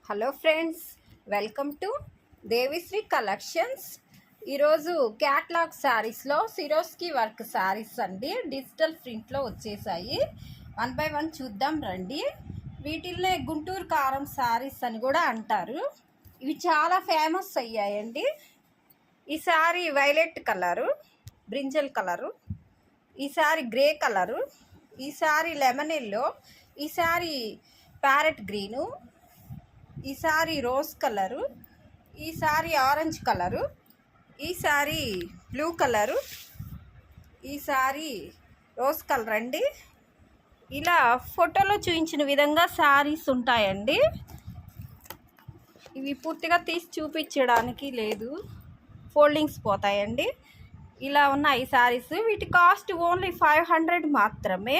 Hello friends, welcome to Devishree collections. ఈరోజు catalogue శారీస్లో Swarovski work sarees అండి, డిజిటల్ ప్రింట్లో వచ్చేసాయి. 1 by 1 చూద్దాం రండి. వీటిల్నే గుంటూరు కారం శారీస్ అని కూడా అంటారు. ఇవి చాలా ఫేమస్ అయ్యాయండి. ఈ sari violet colour, brinjal colour, ఈ శారీ గ్రే కలరు, ఈ శారీ లెమన్ ఎల్లో, ఈ శారీ ప్యారెట్ గ్రీను, ఈ సారీ రోజ్ కలరు, ఈ సారీ ఆరెంజ్ కలరు, ఈ సారీ బ్లూ కలరు, ఈ సారీ రోజ్ కలర్ అండి. ఇలా ఫోటోలో చూపించిన విధంగా శారీస్ ఉంటాయండి. ఇవి పూర్తిగా తీసి చూపించడానికి లేదు, ఫోల్డింగ్స్ పోతాయండి. ఇలా ఉన్నాయి శారీస్. వీటి కాస్ట్ ఓన్లీ 500 మాత్రమే.